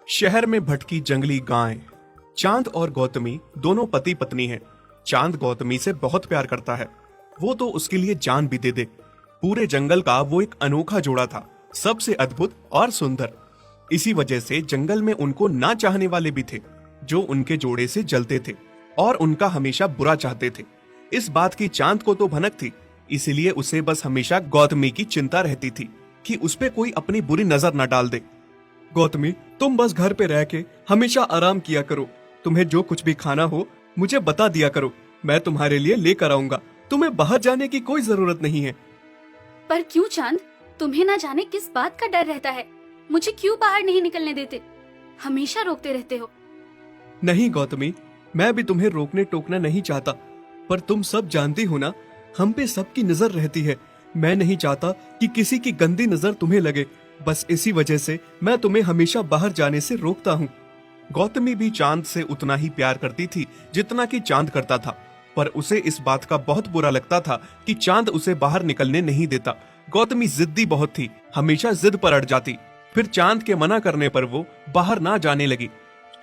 शहर में भटकी जंगली गाय। चांद और गौतमी दोनों पति पत्नी हैं। चांद गौतमी से बहुत प्यार करता है, वो तो उसके लिए जान भी दे दे। पूरे जंगल का वो एक अनोखा जोड़ा था, सबसे अद्भुत और सुंदर। इसी वजह से जंगल में उनको ना चाहने वाले भी थे, जो उनके जोड़े से जलते थे और उनका हमेशा बुरा चाहते थे। इस बात की चांद को तो भनक थी, इसीलिए उसे बस हमेशा गौतमी की चिंता रहती थी कि उस पे कोई अपनी बुरी नजर न डाल दे। गौतमी, तुम बस घर पे रह के हमेशा आराम किया करो। तुम्हें जो कुछ भी खाना हो मुझे बता दिया करो, मैं तुम्हारे लिए लेकर आऊंगा। तुम्हें बाहर जाने की कोई जरूरत नहीं है। पर क्यों चांद, तुम्हें ना जाने किस बात का डर रहता है? मुझे क्यों बाहर नहीं निकलने देते? हमेशा रोकते रहते हो। नहीं गौतमी, मैं भी तुम्हें रोकने टोकना नहीं चाहता, पर तुम सब जानती हो ना, हम पे सबकी नजर रहती है। मैं नहीं चाहता कि किसी की गंदी नजर तुम्हें लगे। बस इसी वजह से मैं तुम्हें हमेशा बाहर जाने से रोकता हूँ। गौतमी भी चांद से उतना ही प्यार करती थी जितना कि चांद करता था, पर उसे इस बात का बहुत बुरा लगता था कि चांद उसे बाहर निकलने नहीं देता। गौतमी जिद्दी बहुत थी, हमेशा जिद पर अड़ जाती। फिर चांद के मना करने पर वो बाहर ना जाने लगी।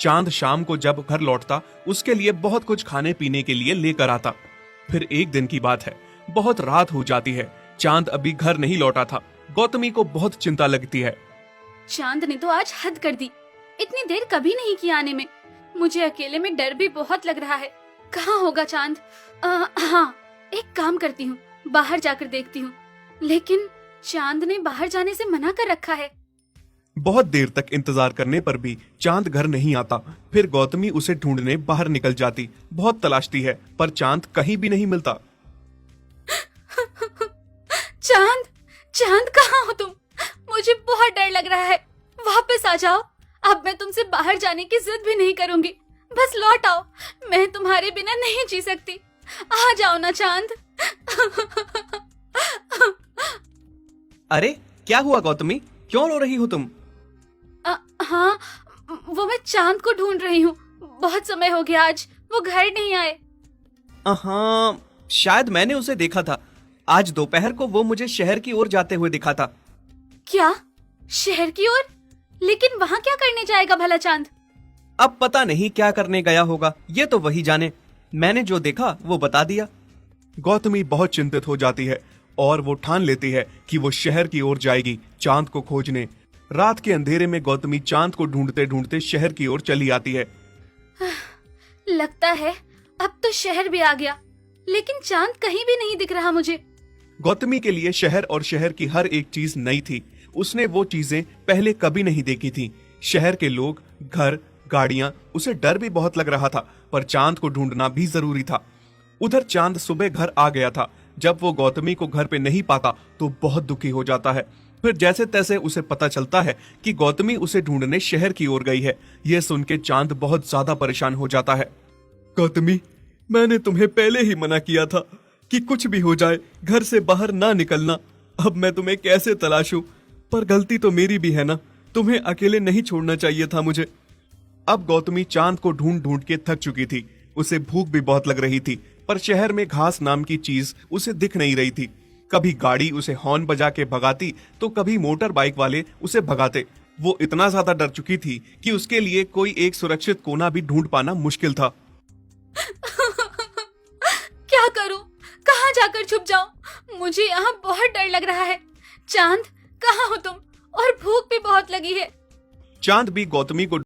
चांद शाम को जब घर लौटता, उसके लिए बहुत कुछ खाने पीने के लिए लेकर आता। फिर एक दिन की बात है, बहुत रात हो जाती है। चांद अभी घर नहीं लौटा था। गौतमी को बहुत चिंता लगती है। चांद ने तो आज हद कर दी, इतनी देर कभी नहीं की आने में। मुझे अकेले में डर भी बहुत लग रहा है। कहाँ होगा चांद? हाँ, एक काम करती हूँ, बाहर जाकर देखती हूँ। लेकिन चांद ने बाहर जाने से मना कर रखा है। बहुत देर तक इंतजार करने पर भी चांद घर नहीं आता। फिर गौतमी उसे ढूंढने बाहर निकल जाती, बहुत तलाशती है, पर चांद कहीं भी नहीं मिलता। चांद, चांद कहाँ हो तुम? मुझे बहुत डर लग रहा है। वापस आ जाओ। अब मैं तुमसे बाहर जाने की जिद भी नहीं करूंगी। बस लौट आओ, मैं तुम्हारे बिना नहीं जी सकती। आ जाओ ना चांद। अरे क्या हुआ गौतमी, क्यों रो रही हो तुम? हाँ, वो मैं चांद को ढूंढ रही हूँ। बहुत समय हो गया, आज वो घर नहीं आए। हाँ, शायद मैंने उसे देखा था। आज दोपहर को वो मुझे शहर की ओर जाते हुए दिखा था। क्या? शहर की ओर? लेकिन वहाँ क्या करने जाएगा भला चांद? अब पता नहीं क्या करने गया होगा, ये तो वही जाने। मैंने जो देखा वो बता दिया। गौतमी बहुत चिंतित हो जाती है और वो ठान लेती है कि वो शहर की ओर जाएगी चांद को खोजने। रात के अंधेरे में गौतमी चांद को ढूंढते ढूंढते शहर की ओर चली आती है। लगता है अब तो शहर भी आ गया, लेकिन चांद कहीं भी नहीं दिख रहा मुझे। गौतमी के लिए शहर और शहर की हर एक चीज नई थी। उसने वो चीजें पहले कभी नहीं देखी थी। शहर के लोग, घर, गाड़ियां, उसे डर भी बहुत लग रहा था, पर चांद को ढूंढना भी जरूरी था। उधर चांद सुबह घर आ गया था। जब वो गौतमी को घर पे नहीं पाता तो बहुत दुखी हो जाता है। फिर जैसे तैसे उसे पता चलता है कि गौतमी उसे ढूंढने शहर की ओर गई है। यह सुन के चांद बहुत ज्यादा परेशान हो जाता है। गौतमी, मैंने तुम्हें पहले ही मना किया था कि कुछ भी हो जाए घर से बाहर ना निकलना। अब मैं तुम्हें कैसे तलाशूं? पर गलती तो मेरी भी है ना, तुम्हें अकेले नहीं छोड़ना चाहिए था मुझे। अब गौतमी चांद को ढूंढ ढूंढ के थक चुकी थी। उसे भूख भी बहुत लग रही थी, पर शहर में घास नाम की चीज उसे दिख नहीं रही थी। कभी गाड़ी उसे हॉर्न बजा के भगाती तो कभी मोटर बाइक वाले उसे भगाते। वो इतना ज्यादा डर चुकी थी कि उसके लिए कोई एक सुरक्षित कोना भी ढूंढ पाना मुश्किल था। क्या करूं? कहाँ जाकर छुप जाऊं? मुझे यहाँ बहुत डर लग रहा है। चांद, कहाँ हो तुम? और भूख भी बहुत लगी है। चांद भी गौतमी को